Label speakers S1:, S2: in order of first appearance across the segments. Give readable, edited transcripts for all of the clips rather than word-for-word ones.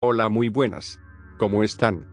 S1: Hola, muy buenas. ¿Cómo están?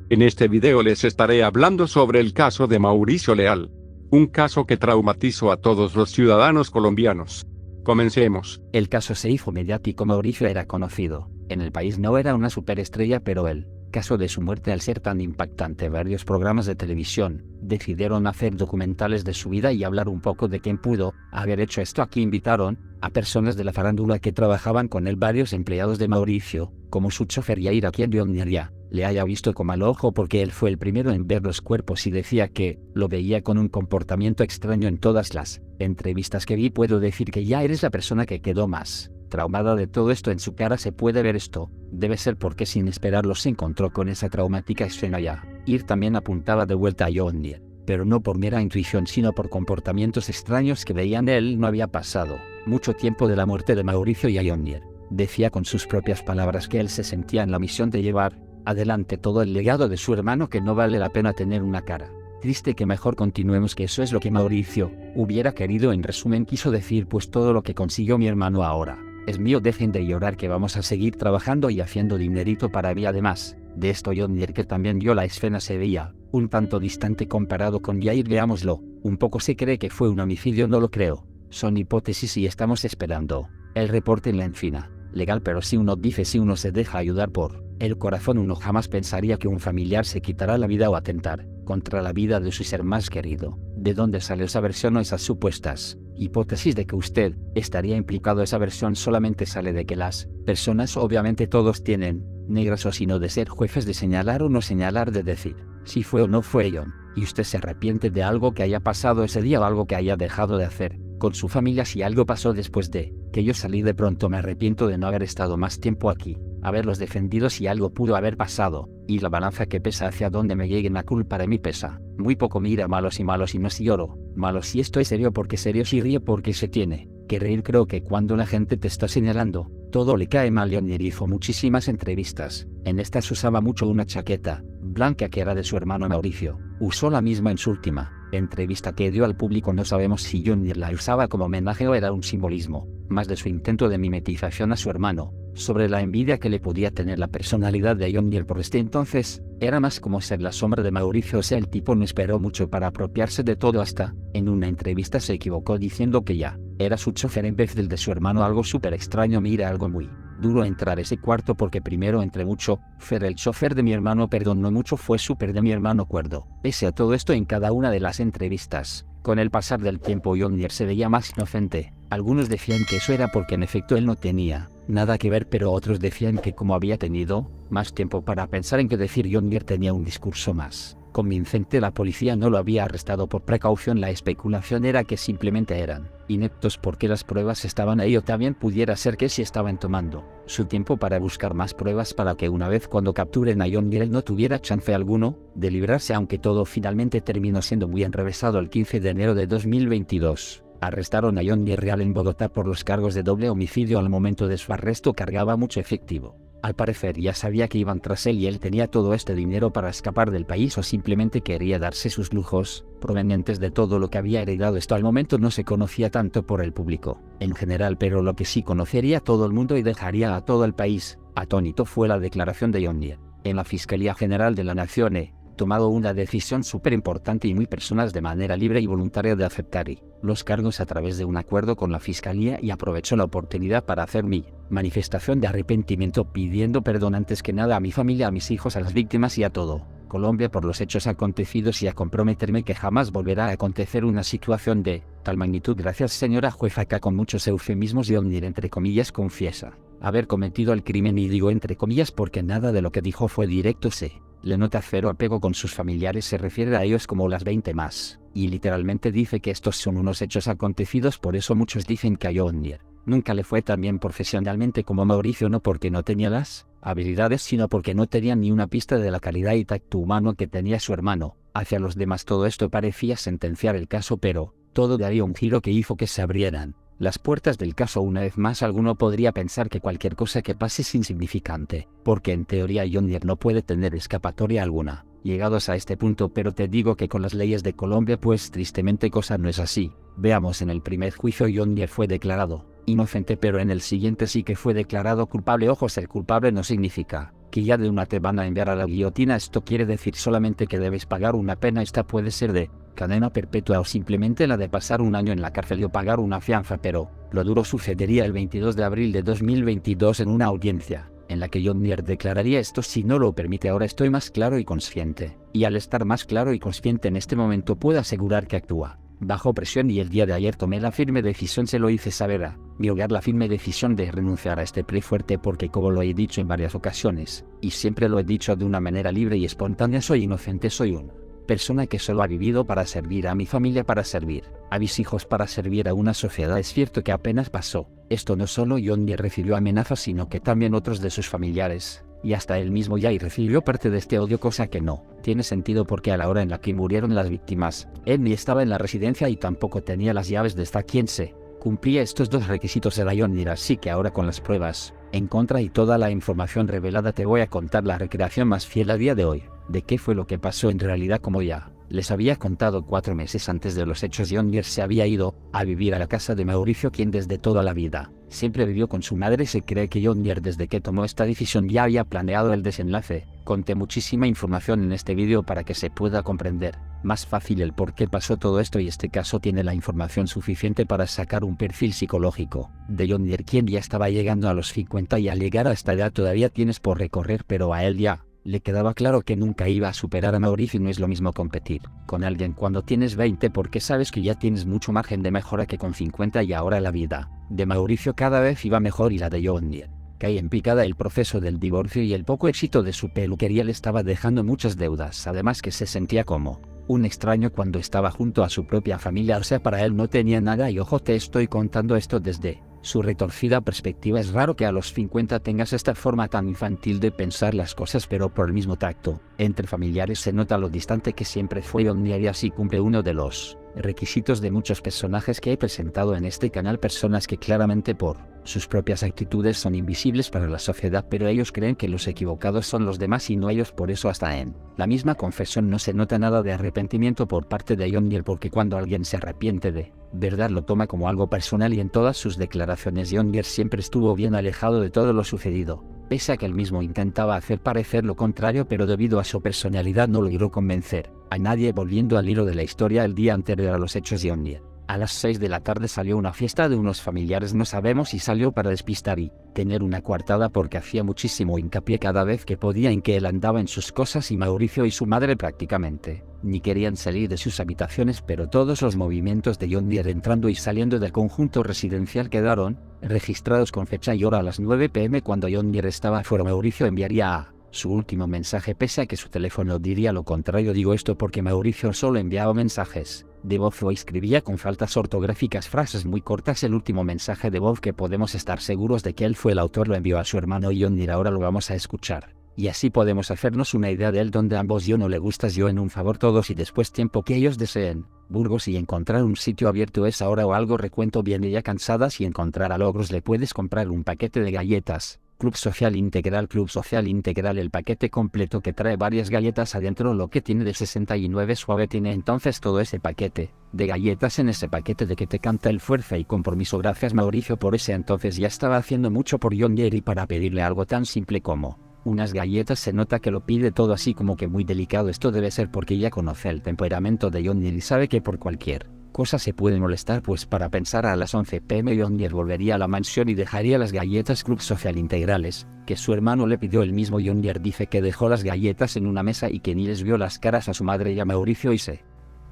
S1: En este video les estaré hablando sobre el caso de Mauricio Leal. Un caso que traumatizó a todos los ciudadanos colombianos. Comencemos.
S2: El caso se hizo mediático. Mauricio era conocido. En el país no era una superestrella, pero el caso de su muerte, al ser tan impactante, varios programas de televisión decidieron hacer documentales de su vida y hablar un poco de quién pudo haber hecho esto. Aquí invitaron a personas de la farándula que trabajaban con él, varios empleados de Mauricio, como su chofer Yair, a quien Dionisía le haya visto con mal ojo porque él fue el primero en ver los cuerpos y decía que lo veía con un comportamiento extraño. En todas las entrevistas que vi, puedo decir que Yair es la persona que quedó más traumada de todo esto. En su cara se puede ver esto. Debe ser porque sin esperarlo se encontró con esa traumática escena. Yair también apuntaba de vuelta a Yondir, pero no por mera intuición, sino por comportamientos extraños que veían. Él no había pasado mucho tiempo de la muerte de Mauricio y Yondir decía con sus propias palabras que él se sentía en la misión de llevar adelante todo el legado de su hermano, que no vale la pena tener una cara triste, que mejor continuemos, que eso es lo que Mauricio hubiera querido. En resumen, quiso decir, pues todo lo que consiguió mi hermano ahora es mío, dejen de llorar que vamos a seguir trabajando y haciendo dinerito para mí. Además de esto, Yondir, que también vio la escena, se veía un tanto distante comparado con Yair. Veámoslo un poco. Se cree que fue un homicidio, no lo creo, son hipótesis y estamos esperando el reporte en la encina legal, pero si uno dice, si uno se deja ayudar por el corazón, uno jamás pensaría que un familiar se quitará la vida o atentar contra la vida de su ser más querido. ¿De dónde sale esa versión o esas supuestas hipótesis de que usted estaría implicado? Esa versión solamente sale de que las personas, obviamente todos tienen negras o sino de ser jueces de señalar o no señalar, de decir si fue o no fue John, y usted se arrepiente de algo que haya pasado ese día o algo que haya dejado de hacer con su familia. Si algo pasó después de que yo salí, de pronto me arrepiento de no haber estado más tiempo aquí, haberlos defendido. Si algo pudo haber pasado, y la balanza que pesa hacia donde me llegue la culpa de mí pesa muy poco. Mira, malos y malos, y no si lloro, malos si esto es serio, porque serio si ríe porque se tiene que reír. Creo que cuando la gente te está señalando, todo le cae mal. Yondir hizo muchísimas entrevistas. En estas usaba mucho una chaqueta blanca que era de su hermano Mauricio. Usó la misma en su última entrevista que dio al público. No sabemos si Yondir la usaba como homenaje o era un simbolismo más de su intento de mimetización a su hermano, sobre la envidia que le podía tener la personalidad de Yondir por este entonces. Era más como ser la sombra de Mauricio. O sea, el tipo no esperó mucho para apropiarse de todo. Hasta en una entrevista se equivocó diciendo que ya era su chofer en vez del de su hermano. Algo súper extraño. Mira, algo muy duro entrar a ese cuarto, porque primero entre mucho, Fer, el chofer de mi hermano, perdón, no mucho, fue súper de mi hermano Cuerdo. Pese a todo esto, en cada una de las entrevistas, con el pasar del tiempo, Yondir se veía más inocente. Algunos decían que eso era porque en efecto él no tenía nada que ver, pero otros decían que como había tenido más tiempo para pensar en qué decir, Yondir tenía un discurso más convincente. La policía no lo había arrestado por precaución. La especulación era que simplemente eran ineptos porque las pruebas estaban ahí, o también pudiera ser que si estaban tomando su tiempo para buscar más pruebas para que una vez cuando capturen a Yondir él no tuviera chance alguno de librarse. Aunque todo finalmente terminó siendo muy enrevesado. El 15 de enero de 2022 arrestaron a Yondir Real en Bogotá por los cargos de doble homicidio. Al momento de su arresto cargaba mucho efectivo. Al parecer ya sabía que iban tras él y él tenía todo este dinero para escapar del país, o simplemente quería darse sus lujos provenientes de todo lo que había heredado. Esto al momento no se conocía tanto por el público en general, pero lo que sí conocería todo el mundo y dejaría a todo el país atónito fue la declaración de Yondir en la Fiscalía General de la Nación. He tomado una decisión súper importante y muy personal, de manera libre y voluntaria, de aceptar los cargos a través de un acuerdo con la Fiscalía, y aprovecho la oportunidad para hacer mi manifestación de arrepentimiento, pidiendo perdón antes que nada a mi familia, a mis hijos, a las víctimas y a todo Colombia por los hechos acontecidos, y a comprometerme que jamás volverá a acontecer una situación de tal magnitud. Gracias, señora jueza. Acá con muchos eufemismos, Yondir entre comillas confiesa haber cometido el crimen, y digo entre comillas porque nada de lo que dijo fue directo. Se le nota cero apego con sus familiares, se refiere a ellos como las 20 más, y literalmente dice que estos son unos hechos acontecidos. Por eso muchos dicen que a Yondir nunca le fue tan bien profesionalmente como Mauricio, no porque no tenía las habilidades, sino porque no tenía ni una pista de la calidad y tacto humano que tenía su hermano hacia los demás. Todo esto parecía sentenciar el caso, pero todo daría un giro que hizo que se abrieran las puertas del caso una vez más. Alguno podría pensar que cualquier cosa que pase es insignificante, porque en teoría Yondir no puede tener escapatoria alguna. llegados a este punto, pero te digo que con las leyes de Colombia pues tristemente cosa no es así. Veamos, en el primer juicio John Deere fue declarado inocente, pero en el siguiente sí que fue declarado culpable. Ojo, ser culpable no significa que ya de una te van a enviar a la guillotina. Esto quiere decir solamente que debes pagar una pena. Esta puede ser de cadena perpetua o simplemente la de pasar un año en la cárcel o pagar una fianza, pero lo duro sucedería el 22 de abril de 2022 en una audiencia en la que John Deere declararía esto si no lo permite. Ahora estoy más claro y consciente, y al estar más claro y consciente en este momento puedo asegurar que actúa bajo presión, y el día de ayer tomé la firme decisión, se lo hice saber a mi hogar, la firme decisión de renunciar a este plea fuerte, porque como lo he dicho en varias ocasiones, y siempre lo he dicho de una manera libre y espontánea, soy inocente, soy una persona que solo ha vivido para servir a mi familia, para servir a mis hijos, para servir a una sociedad. Es cierto que apenas pasó esto, no solo John Deere recibió amenazas, sino que también otros de sus familiares, y hasta él mismo ya, y recibió parte de este odio, cosa que no tiene sentido porque a la hora en la que murieron las víctimas, él ni estaba en la residencia y tampoco tenía las llaves de esta. Quien se cumplía estos dos requisitos era John Deere. Así que ahora, con las pruebas en contra y toda la información revelada, te voy a contar la recreación más fiel a día de hoy de qué fue lo que pasó en realidad. Como ya les había contado, 4 meses antes de los hechos, John Deere se había ido a vivir a la casa de Mauricio, quien desde toda la vida siempre vivió con su madre. Se cree que John Deere, desde que tomó esta decisión, ya había planeado el desenlace. Conté muchísima información en este vídeo para que se pueda comprender más fácil el por qué pasó todo esto, y este caso tiene la información suficiente para sacar un perfil psicológico de John Deere, quien ya estaba llegando a los 50, y al llegar a esta edad todavía tienes por recorrer, pero a él ya le quedaba claro que nunca iba a superar a Mauricio. No es lo mismo competir con alguien cuando tienes 20, porque sabes que ya tienes mucho margen de mejora, que con 50, y ahora la vida de Mauricio cada vez iba mejor y la de John Deere cae en picada. El proceso del divorcio y el poco éxito de su peluquería le estaba dejando muchas deudas, además que se sentía como un extraño cuando estaba junto a su propia familia. O sea, para él no tenía nada, y ojo, te estoy contando esto desde su retorcida perspectiva. Es raro que a los 50 tengas esta forma tan infantil de pensar las cosas, pero por el mismo tacto entre familiares se nota lo distante que siempre fue John Deere, y así cumple uno de los requisitos de muchos personajes que he presentado en este canal, personas que claramente por sus propias actitudes son invisibles para la sociedad, pero ellos creen que los equivocados son los demás y no ellos. Por eso hasta en la misma confesión no se nota nada de arrepentimiento por parte de John Deere, porque cuando alguien se arrepiente de verdad lo toma como algo personal, y en todas sus declaraciones John Deere siempre estuvo bien alejado de todo lo sucedido, pese a que él mismo intentaba hacer parecer lo contrario, pero debido a su personalidad no logró convencer a nadie. Volviendo al hilo de la historia, el día anterior a los hechos, John Deere a las 6 de la tarde salió a una fiesta de unos familiares, no sabemos si salió para despistar y tener una coartada, porque hacía muchísimo hincapié cada vez que podía en que él andaba en sus cosas, y Mauricio y su madre prácticamente ni querían salir de sus habitaciones, pero todos los movimientos de John Deere entrando y saliendo del conjunto residencial quedaron registrados con fecha y hora a las 9 p.m. Cuando John Deere estaba afuera, Mauricio enviaría a su último mensaje, pese a que su teléfono diría lo contrario. Digo esto porque Mauricio solo enviaba mensajes de voz o escribía con faltas ortográficas frases muy cortas. El último mensaje de voz que podemos estar seguros de que él fue el autor lo envió a su hermano John Deere. Ahora lo vamos a escuchar, y así podemos hacernos una idea de él, donde ambos: yo no le gustas, yo en un favor, todos, y después tiempo que ellos deseen. Burgos, y encontrar un sitio abierto es ahora o algo. Recuento bien, ya cansadas, y encontrar a logros le puedes comprar un paquete de galletas. Club Social Integral, Club Social Integral, el paquete completo que trae varias galletas adentro, lo que tiene de 69 suave tiene entonces todo ese paquete de galletas en ese paquete de que te canta el fuerza y compromiso. Gracias Mauricio. Por ese entonces ya estaba haciendo mucho por John Deere, y para pedirle algo tan simple como unas galletas se nota que lo pide todo así como que muy delicado. Esto debe ser porque ya conoce el temperamento de John Deere y sabe que por cualquier cosa se puede molestar, pues para pensar a las 11 p.m. John Deere volvería a la mansión y dejaría las galletas Club Social Integrales, que su hermano le pidió. El mismo John Deere dice que dejó las galletas en una mesa y que ni les vio las caras a su madre y a Mauricio, y se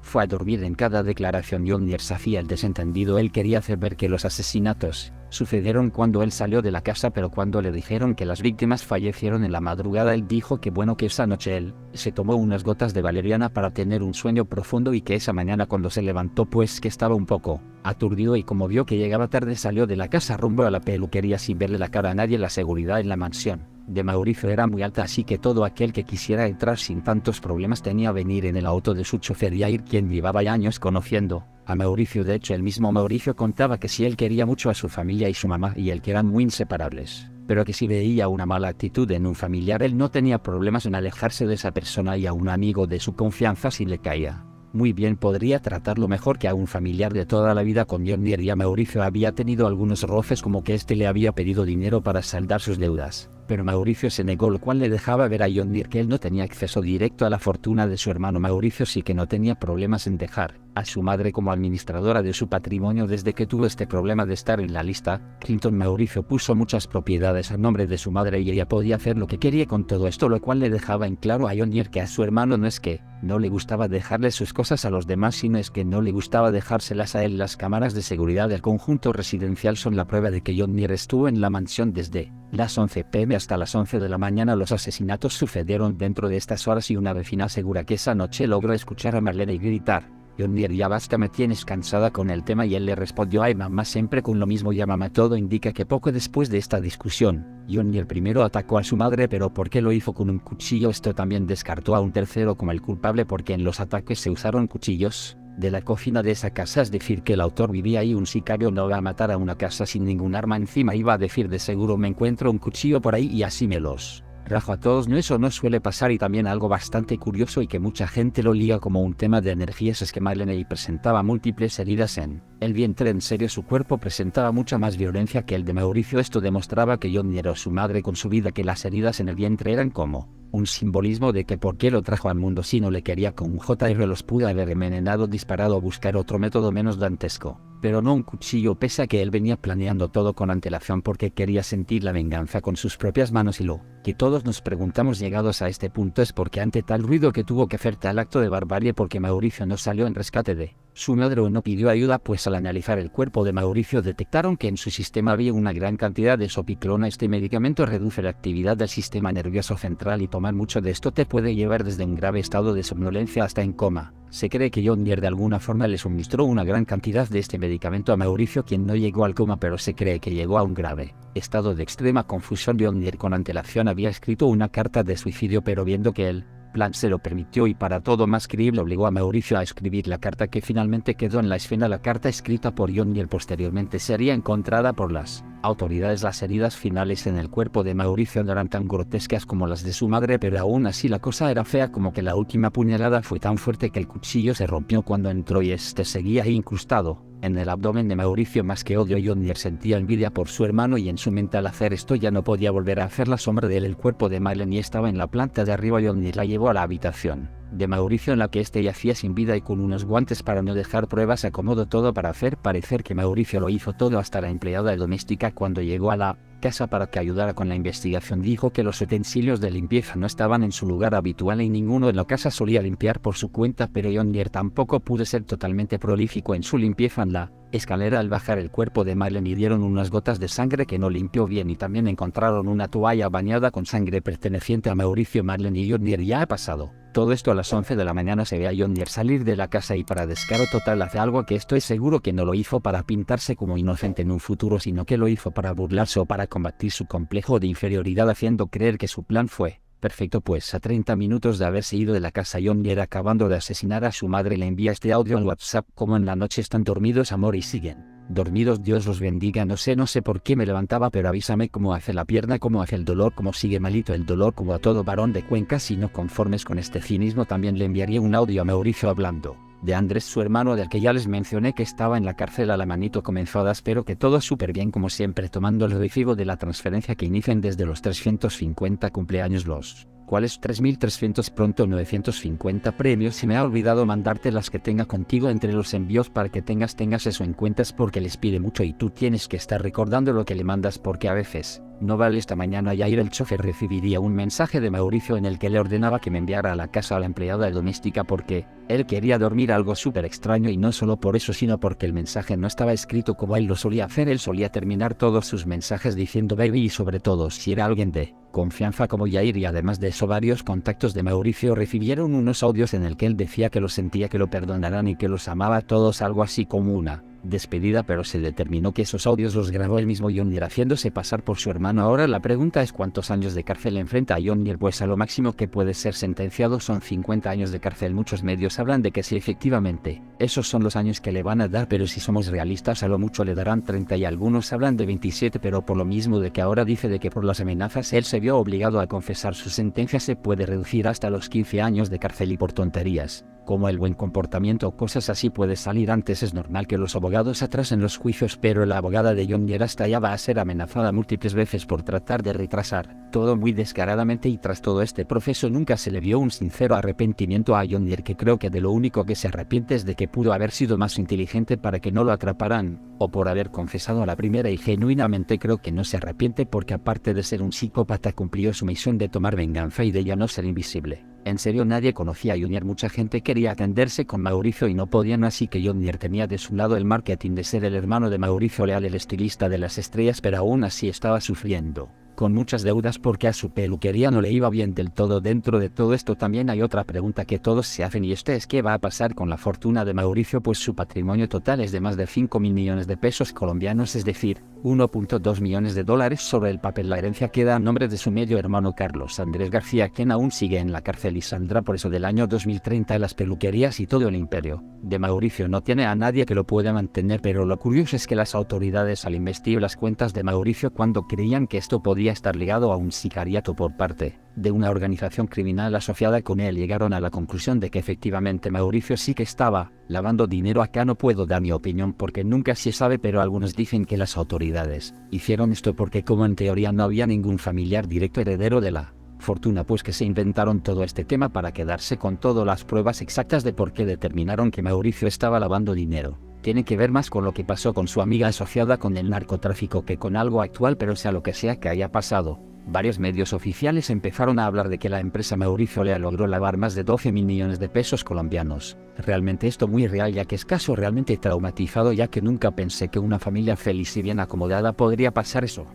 S2: fue a dormir. En cada declaración John Deere se hacía el desentendido. Él quería hacer ver que los asesinatos sucedieron cuando él salió de la casa, pero cuando le dijeron que las víctimas fallecieron en la madrugada, él dijo que bueno, que esa noche él se tomó unas gotas de valeriana para tener un sueño profundo, y que esa mañana cuando se levantó pues que estaba un poco aturdido, y como vio que llegaba tarde salió de la casa rumbo a la peluquería sin verle la cara a nadie. La seguridad en la mansión de Mauricio era muy alta, así que todo aquel que quisiera entrar sin tantos problemas tenía que venir en el auto de su chofer Yair, quien llevaba ya años conociendo a Mauricio. De hecho, el mismo Mauricio contaba que si él quería mucho a su familia y su mamá, y él, que eran muy inseparables, pero que si veía una mala actitud en un familiar él no tenía problemas en alejarse de esa persona y a un amigo de su confianza si le caía muy bien podría tratarlo mejor que a un familiar de toda la vida. Con Yondier y a Mauricio había tenido algunos roces, como que este le había pedido dinero para saldar sus deudas, pero Mauricio se negó, lo cual le dejaba ver a Yondier que él no tenía acceso directo a la fortuna de su hermano. Mauricio sí que no tenía problemas en dejar a su madre como administradora de su patrimonio desde que tuvo este problema de estar en la lista Clinton. Mauricio puso muchas propiedades a nombre de su madre y ella podía hacer lo que quería con todo esto, lo cual le dejaba en claro a Yondier que a su hermano no es que no le gustaba dejarle sus cosas a los demás, sino es que no le gustaba dejárselas a él. Las cámaras de seguridad del conjunto residencial son la prueba de que Yondier estuvo en la mansión desde las 11 p.m. hasta las 11 de la mañana. Los asesinatos sucedieron dentro de estas horas y una vecina asegura que esa noche logró escuchar a Marlene gritar: Yondier, ya basta, me tienes cansada con el tema. Y él le respondió: ay mamá, siempre con lo mismo ya mamá. Todo indica que poco después de esta discusión, Yondier primero atacó a su madre, pero ¿por qué lo hizo con un cuchillo? Esto también descartó a un tercero como el culpable, porque en los ataques se usaron cuchillos de la cocina de esa casa, es decir que el autor vivía ahí. Un sicario no va a matar a una casa sin ningún arma encima, iba a decir de seguro me encuentro un cuchillo por ahí y así me los rajo a todos. No, eso no suele pasar. Y también algo bastante curioso y que mucha gente lo liga como un tema de energías es que Marlene presentaba múltiples heridas en el vientre. En serio, su cuerpo presentaba mucha más violencia que el de Mauricio. Esto demostraba que Yondier o su madre con su vida, que las heridas en el vientre eran como un simbolismo de que por qué lo trajo al mundo si no le quería. Con un JR los pudo haber envenenado, disparado o buscar otro método menos dantesco, pero no un cuchillo, pese a que él venía planeando todo con antelación porque quería sentir la venganza con sus propias manos. Y lo que todos nos preguntamos llegados a este punto es por qué ante tal ruido que tuvo que hacer tal acto de barbarie, porque Mauricio no salió en rescate de su madre o no pidió ayuda. Pues al analizar el cuerpo de Mauricio detectaron que en su sistema había una gran cantidad de sopiclona. Este medicamento reduce la actividad del sistema nervioso central y tomar mucho de esto te puede llevar desde un grave estado de somnolencia hasta en coma. Se cree que Yondier de alguna forma le suministró una gran cantidad de este medicamento a Mauricio, quien no llegó al coma, pero se cree que llegó a un grave estado de extrema confusión. Yondier con antelación había escrito una carta de suicidio, pero viendo que el plan se lo permitió y para todo más creíble obligó a Mauricio a escribir la carta que finalmente quedó en la escena. La carta escrita por Yondier posteriormente sería encontrada por las autoridades. Las heridas finales en el cuerpo de Mauricio no eran tan grotescas como las de su madre, pero aún así la cosa era fea, como que la última puñalada fue tan fuerte que el cuchillo se rompió cuando entró y este seguía ahí incrustado en el abdomen de Mauricio. Más que odio, Yondier sentía envidia por su hermano y en su mente al hacer esto ya no podía volver a hacer la sombra de él. El cuerpo de Marlene estaba en la planta de arriba. Yondier la llevó a la habitación de Mauricio en la que este yacía sin vida y con unos guantes para no dejar pruebas acomodó todo para hacer parecer que Mauricio lo hizo todo. Hasta la empleada doméstica, cuando llegó a la casa para que ayudara con la investigación, dijo que los utensilios de limpieza no estaban en su lugar habitual y ninguno en la casa solía limpiar por su cuenta, pero Yondier tampoco pudo ser totalmente prolífico en su limpieza. En la escalera al bajar el cuerpo de Marlene dieron unas gotas de sangre que no limpió bien y también encontraron una toalla bañada con sangre perteneciente a Mauricio. Marlene y Yondier ya ha pasado todo esto a las 11 de la mañana. Se ve a Yondier salir de la casa y para descaro total hace algo que estoy seguro que no lo hizo para pintarse como inocente en un futuro, sino que lo hizo para burlarse o para combatir su complejo de inferioridad, haciendo creer que su plan fue perfecto. Pues a 30 minutos de haberse ido de la casa, Yondier, acabando de asesinar a su madre, le envía este audio en WhatsApp: como en la noche están dormidos, amor, y siguen dormidos, Dios los bendiga. No sé por qué me levantaba, pero avísame cómo hace la pierna, cómo hace el dolor, cómo sigue malito el dolor, como a todo varón de Cuenca. Si no conformes con este cinismo, también le enviaría un audio a Mauricio hablando de Andrés, su hermano, del que ya les mencioné que estaba en la cárcel. A la manito comenzó a dar, pero que todo súper bien como siempre, tomando el recibo de la transferencia que inician desde los 350 cumpleaños, los cuales 3.300 pronto 950 premios. Si me ha olvidado mandarte las que tenga contigo entre los envíos para que tengas eso en cuentas, porque les pide mucho y tú tienes que estar recordando lo que le mandas, porque a veces no vale. Esta mañana Yair, el chofer, recibiría un mensaje de Mauricio en el que le ordenaba que me enviara a la casa a la empleada doméstica porque él quería dormir, algo súper extraño, y no solo por eso, sino porque el mensaje no estaba escrito como él lo solía hacer. Él solía terminar todos sus mensajes diciendo baby, y sobre todo si era alguien de confianza como Yair. Y además de eso, varios contactos de Mauricio recibieron unos audios en el que él decía que lo sentía, que lo perdonarán y que los amaba a todos, algo así como una despedida, pero se determinó que esos audios los grabó el mismo John Deere haciéndose pasar por su hermano. Ahora la pregunta es cuántos años de cárcel enfrenta a John Deere, pues a lo máximo que puede ser sentenciado son 50 años de cárcel. Muchos medios hablan de que sí, efectivamente, esos son los años que le van a dar, pero si somos realistas a lo mucho le darán 30 y algunos hablan de 27, pero por lo mismo de que ahora dice de que por las amenazas él se vio obligado a confesar, su sentencia se puede reducir hasta los 15 años de cárcel, y por tonterías como el buen comportamiento o cosas así puede salir antes. Es normal que los abogados atrasen los juicios, pero la abogada de John Deere hasta ya va a ser amenazada múltiples veces por tratar de retrasar todo muy descaradamente, y tras todo este proceso nunca se le vio un sincero arrepentimiento a John Deere, que creo que de lo único que se arrepiente es de que pudo haber sido más inteligente para que no lo atraparan, o por haber confesado a la primera, y genuinamente creo que no se arrepiente porque aparte de ser un psicópata cumplió su misión de tomar venganza y de ya no ser invisible. En serio, nadie conocía a John Deere, mucha gente quería atenderse con Mauricio y no podían, así que John Deere tenía de su lado el marketing de ser el hermano de Mauricio Leal, el estilista de las estrellas, pero aún así estaba sufriendo con muchas deudas porque a su peluquería no le iba bien del todo. Dentro de todo esto también hay otra pregunta que todos se hacen, y esta es: ¿qué va a pasar con la fortuna de Mauricio? Pues su patrimonio total es de más de 5.000 millones de pesos colombianos, es decir, 1.2 millones de dólares. Sobre el papel la herencia queda a nombre de su medio hermano Carlos Andrés García, quien aún sigue en la cárcel y saldrá por eso del año 2030. Las peluquerías y todo el imperio de Mauricio no tiene a nadie que lo pueda mantener, pero lo curioso es que las autoridades, al investigar las cuentas de Mauricio cuando creían que esto podía estar ligado a un sicariato por parte de una organización criminal asociada con él, llegaron a la conclusión de que efectivamente Mauricio sí que estaba lavando dinero. Acá no puedo dar mi opinión porque nunca se sabe, pero algunos dicen que las autoridades hicieron esto porque, como en teoría no había ningún familiar directo heredero de la fortuna, pues que se inventaron todo este tema para quedarse con todas las pruebas exactas de por qué determinaron que Mauricio estaba lavando dinero. Tiene que ver más con lo que pasó con su amiga asociada con el narcotráfico que con algo actual, pero sea lo que sea que haya pasado. Varios medios oficiales empezaron a hablar de que la empresa Mauricio Leal logró lavar más de 12.000 millones de pesos colombianos. Realmente esto muy real, ya que es caso realmente traumatizado, ya que nunca pensé que una familia feliz y bien acomodada podría pasar eso.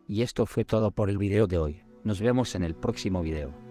S2: Y esto fue todo por el video de hoy. Nos vemos en el próximo video.